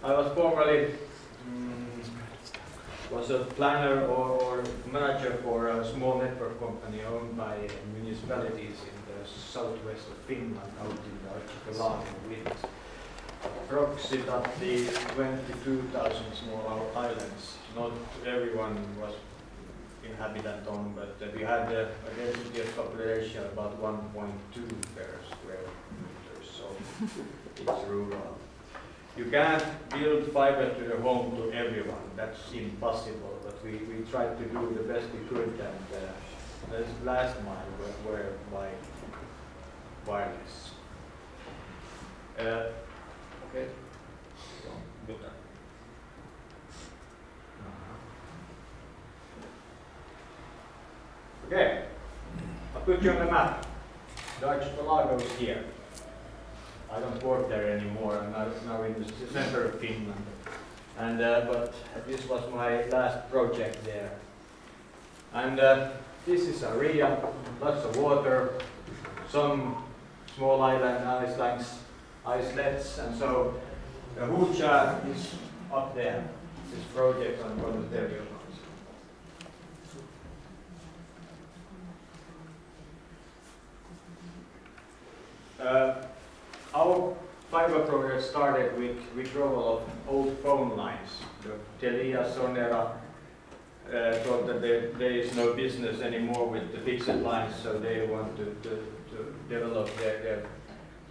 I was formerly was a planner or manager for a small network company owned by municipalities in the southwest of Finland, out in the archipelago with approximately 22,000 small islands. Not everyone was inhabitant on, but we had a density of population about 1.2 per square meters, so it's rural. You can't build fiber to the home to everyone, that's impossible, but we tried to do the best we could, and this last mile were by wireless. Okay. Good. Okay, I'll put you on the map. The archipelago is here. I don't work there anymore. I'm now in the center of Finland. And but this was my last project there. And this is area, lots of water, some small islets, and so the Hucha is up there. This project I'm going to tell you about. Our fiber project started with withdrawal of old phone lines. The Telia Sonera thought that there is no business anymore with the fixed lines, so they want to develop their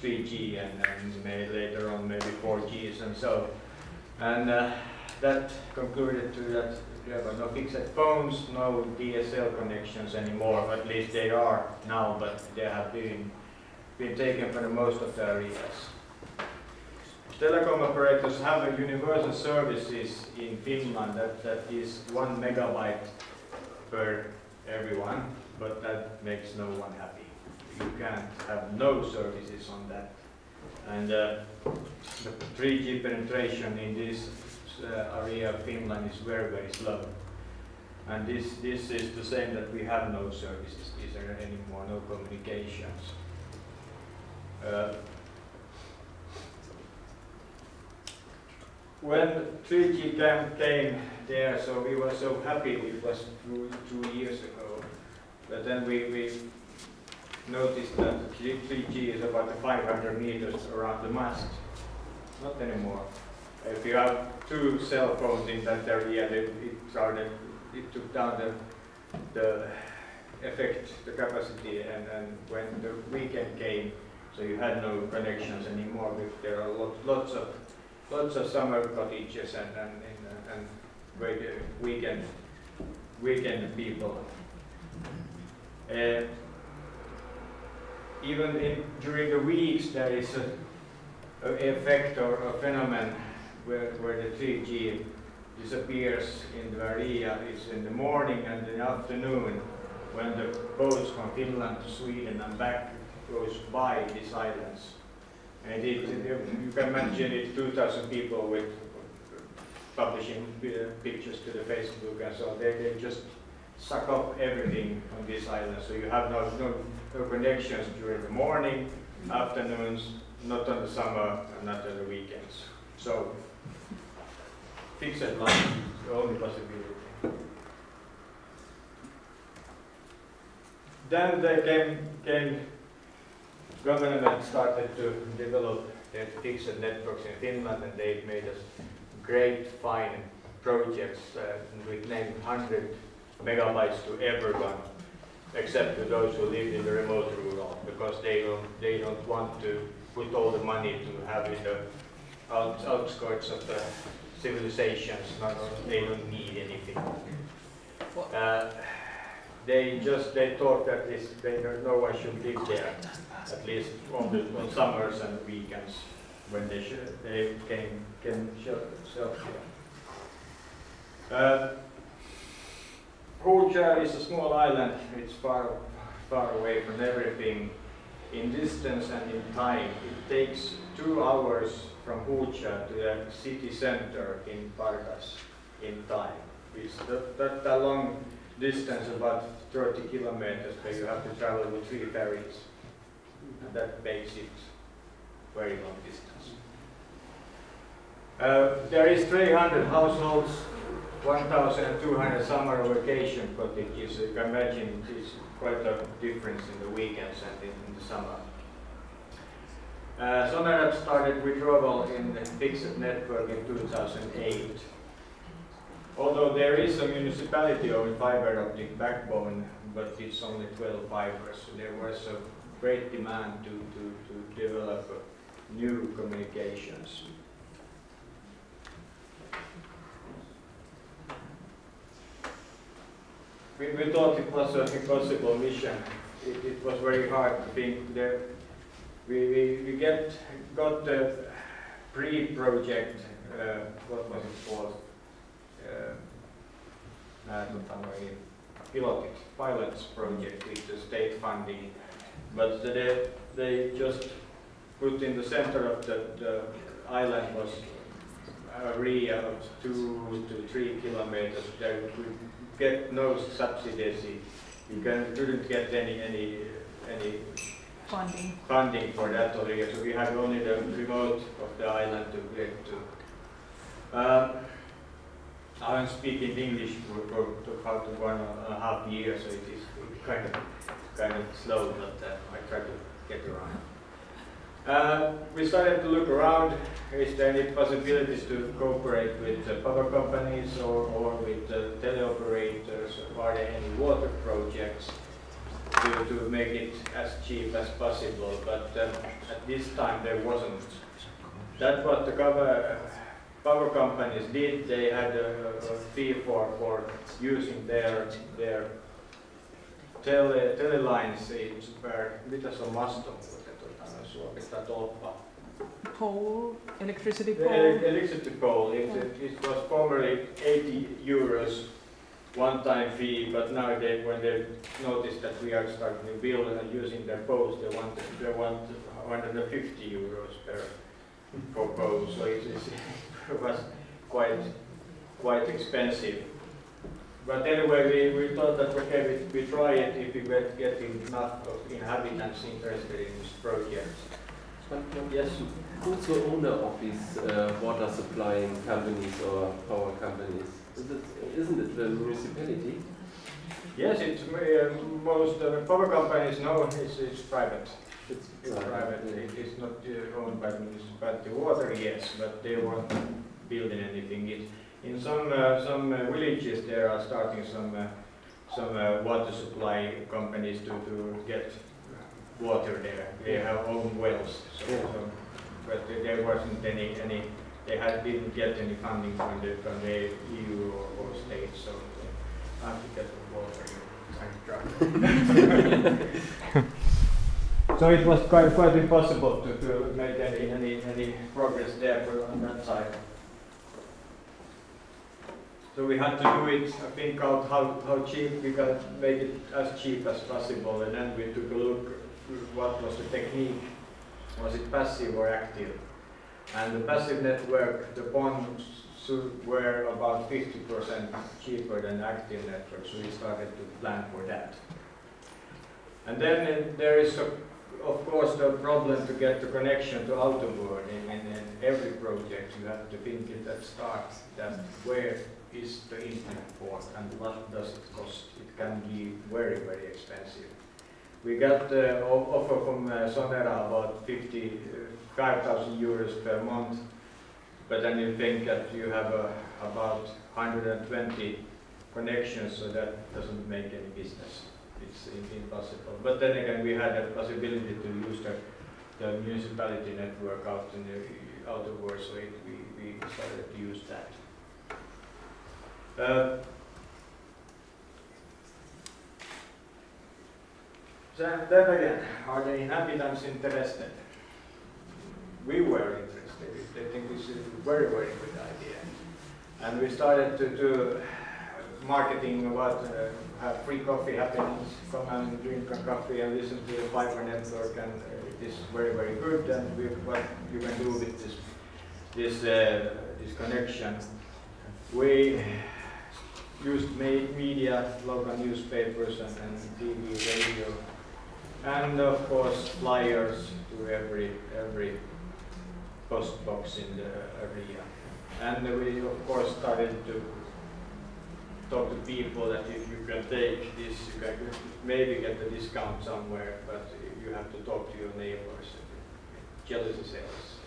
3G and maybe later on maybe 4Gs and so. And that concluded to that there were no fixed phones, no DSL connections anymore. At least they are now, but they have been taken for the most of the areas. Telecom operators have a universal services in Finland that is 1 megabyte per everyone, but that makes no one happy. You can't have no services on that. And the 3G penetration in this area of Finland is very, very slow. And this is the same that we have no services. These are anymore, no communications. When 3G came there, so we were so happy. It was 2 years ago. But then we noticed that 3G is about 500 meters around the mast. Not anymore. If you have 2 cell phones in that area, it took down the effect, the capacity, and when the weekend came, so you had no connections anymore. There are lots of summer cottages and weekend people. Even during the weeks, there is an effect or a phenomenon where the 3G disappears in the area. It's in the morning and in the afternoon when the boats from Finland to Sweden and back goes by these islands. And you can imagine it, 2,000 people with publishing pictures to the Facebook and so on. They just suck up everything on these islands. So you have no connections during the morning, afternoons, not on the summer, and not on the weekends. So fixed line is the only possibility. Then they came government started to develop their fixed networks in Finland, and they made us great, fine projects with named 100 megabytes to everyone, except to those who live in the remote rural, because they don't want to put all the money to have in the outskirts of the civilizations. They don't need anything. They thought that no one should live there, at least on summers and weekends when they can self care. Hucha is a small island. It's far away from everything in distance and in time. It takes 2 hours from Hucha to the city center in Pargas in time. It's that long distance, about 30 kilometers, but you have to travel with 3 ferries, and that makes it very long distance. There is 300 households, 1,200 summer vacation cottages. You can imagine it's quite a difference in the weekends and in the summer. Sonera started withdrawal in the fixed network in 2008. Although there is a municipality-owned fiber optic backbone, but it's only 12 fibers. So there was a great demand to develop new communications. We thought it was an impossible mission. It was very hard to think that we got the pre-project, what was it called? Pilots project with the state funding, but they just put in the center of the island was a area of 2 to 3 kilometers. There could get no subsidies. You couldn't get any funding for that area. So we had only the remote of the island to get to. I'm speaking English for about 1.5 years, so it is kind of slow, but I try to get around. We started to look around. Is there any possibilities to cooperate with power companies or with teleoperators? Are there any water projects to make it as cheap as possible? But at this time there wasn't. That's what the power companies did. They had a fee for using their telelines mitä se on mastomuutettu suomesta tolppa. Pole, electricity pole. Electricity pole. It was formerly 80 euros one-time fee, but now when they noticed that we are starting to build and using their poles, they want 150 euros per pole. So it was quite expensive. But anyway, we thought that okay, we try it if we get enough of inhabitants interested in this project. Yes. Who's the owner of these water supplying companies or power companies? Isn't it the municipality? Yes, it's most power companies. No, it's private. It's private. It is not owned by the municipality. Water, yes, but they weren't building anything. In some villages, there are starting some water supply companies to get water there. They have own wells, but there wasn't any. They didn't get any funding from the EU or state, so they have to get water. So it was quite impossible to make any progress there on that side. So we had to do it, think out how cheap we can make it as cheap as possible, and then we took a look what was the technique. Was it passive or active? And the passive network, the bonds were about 50% cheaper than the active network, so we started to plan for that. And then there is, of course, the problem to get the connection to Autoboard. In every project, you have to think it at start that where is the internet port and what does it cost. It can be very, very expensive. We got the offer from Sonera about 5,000 euros per month, but then you think that you have about 120 connections, so that doesn't make any business. It's impossible. But then again, we had a possibility to use the municipality network out in the Autoboard, so we decided to use that. Then again, are the inhabitants interested? We were interested. They think this is a very, very good idea. And we started to do marketing about have free coffee happenings, come and drink a coffee and listen to the fiber network, and it is very, very good. And what you can do with this connection. We used media, local newspapers and TV, radio, and of course flyers to every post box in the area. And we of course started to talk to people that if you can take this, you can maybe get the discount somewhere, but you have to talk to your neighbors. Jealousy sales.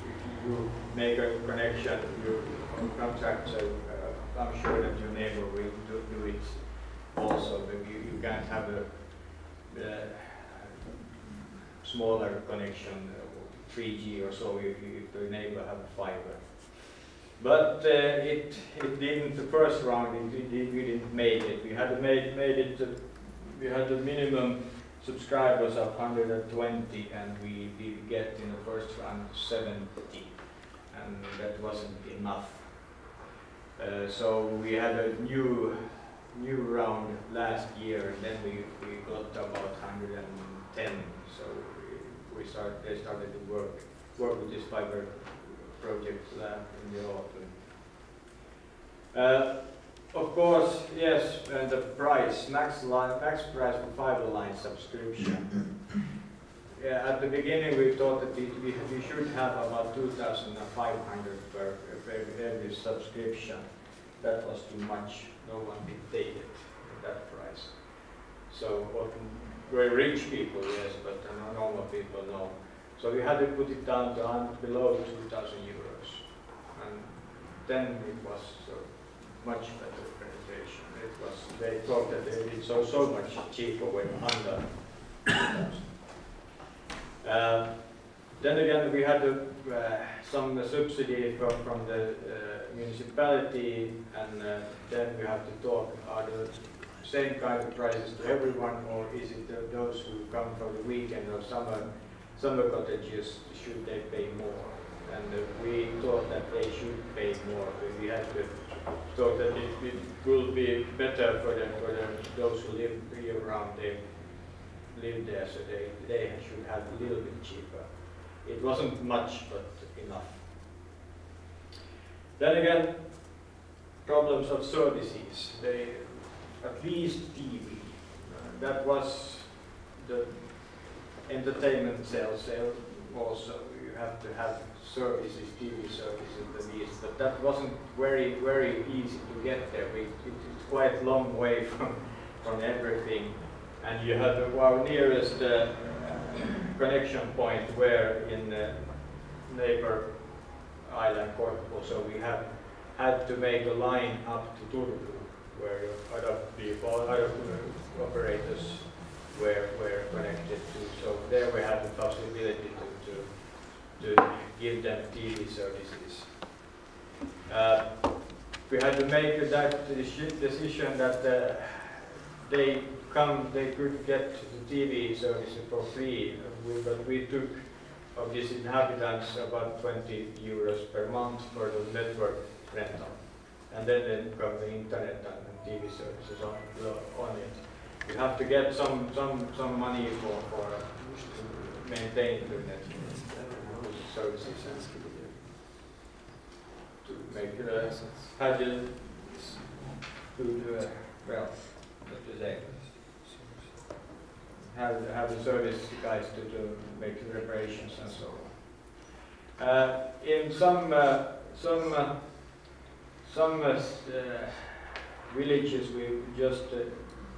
If you make a connection, you contract, so I'm sure that your neighbor will do it also, but you can't have a smaller connection, 3G or so, if the neighbor have fiber. But it didn't, the first round, we didn't make it. We had made it, we had the minimum subscribers of 120, and we did get in the first round 70, and that wasn't enough. So we had a new round last year, and then we got about 110. So they started to work with this fiber project in the autumn. Of course, yes, and the price, max price for fiber line subscription. Yeah, at the beginning we thought that we should have about 2,500 per every subscription. That was too much. No one did take it at that price. So very rich people, yes, but normal people, no. So we had to put it down to below 2,000 euros, and then it was much better penetration. It was, they thought that they did so much cheaper when under 2,000. Then again, we had some subsidy from the municipality, and then we have to talk, are the same kind of prices to everyone, or is it those who come for the weekend or summer cottages, should they pay more? And we thought that they should pay more. We had to thought that it will be better for those who live year round. They live there, so they should have a little bit cheaper. It wasn't much, but enough. Then again, problems of services. At least TV. That was the entertainment sales also. You have to have services, TV services at least, but that wasn't very easy to get there. It's quite a long way from everything, and you had our nearest connection point were in neighbor island Korpo, so we had to make a line up to Turku, where other operators were connected to. So there we had the possibility to give them TV services. We had to make that decision that they could get the TV services for free, but we took of these inhabitants about 20 euros per month for the network rental, and then come the internet and TV services on it. You have to get some money for to maintain the network services and to make had good well, what to say, have the service guys to make the reparations and so on. In some villages, we just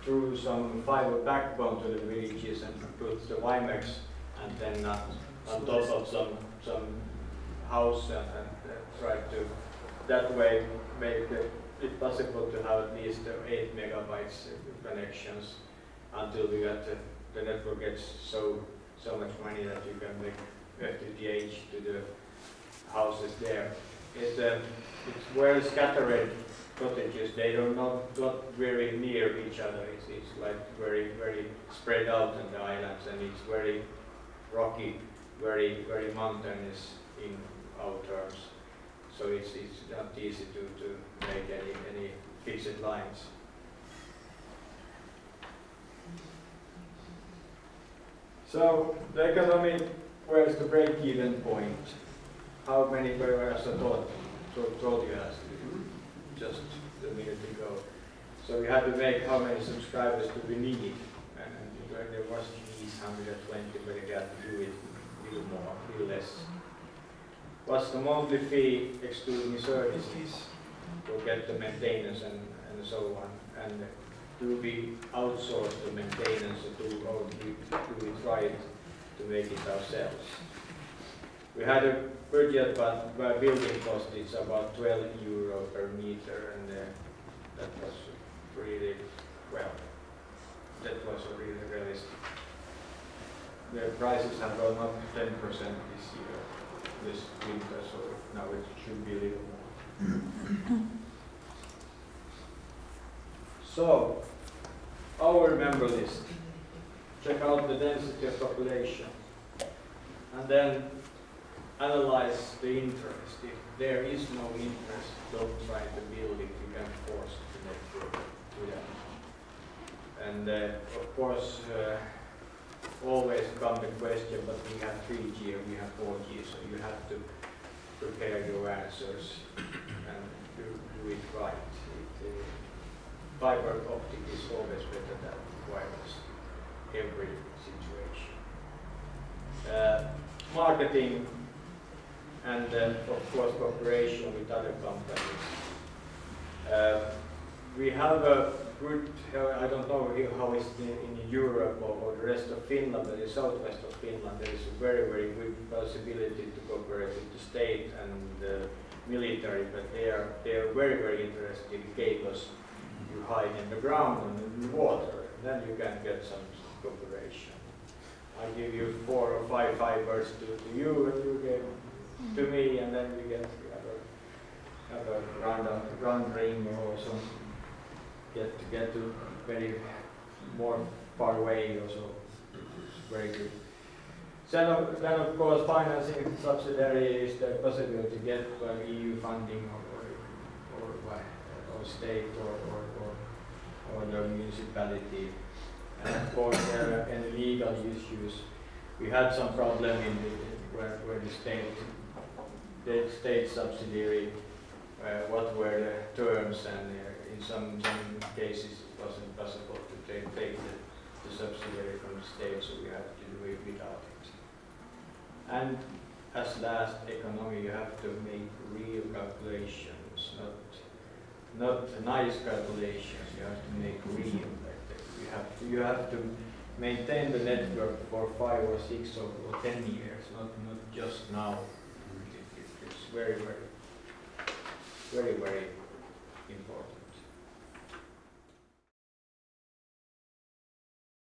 threw some fiber backbone to the villages and put the WiMAX antenna on top of some house and tried to that way make it possible to have at least 8 megabytes connections until we got the network gets so much money that you can make FTTH to the houses there. It's well scattered cottages. They are not very near each other. It's like very spread out on the islands, and it's very rocky, very mountainous in our terms. So it's not easy to make any fixed lines. So the economy, where's the break-even point? How many, as I told you just a minute ago. So we had to make how many subscribers do we need, and there was these 120, but you got to do it a little more, a little less. what's the monthly fee excluding services to get the maintenance and so on, and do we outsource the maintenance or do we try to make it ourselves? We had a budget, but by building cost it's about 12 euro per meter, and that was really, well, that was really realistic. The prices have gone up 10% this year, this winter, so now it should be a little more. So, our member list. Check out the density of population, and then analyze the interest. If there is no interest, don't try to build it. You can force the network to them. And of course, always come the question, but we have 3G and we have 4G, so you have to prepare your answers and do it right. Fiber optic is always better than wireless, every situation. Marketing and of course cooperation with other companies. We have a good, I don't know how it's in Europe or the rest of Finland, but in southwest of Finland there is a very, very good possibility to cooperate with the state and the military, but they are very, very interested in cables you hide in the ground and in the water, then you can get some cooperation. I give you 4 or 5 fibers to you, and you give to me, and then we get have a round ring or some get to very more far away or so. It's very good. Then of course financing subsidiary is the possibility to get EU funding or state or the municipality. And of course there are any legal issues. We had some problem in where the state subsidiary, what were the terms, and in some cases it wasn't possible to take the subsidiary from the state, so we have to do it without it. And as last economy, you have to make real calculations, not nice calculations. You have to make real. You have to maintain the network for 5 or 6 or 10 years, not just now. It's very, very, very, very important.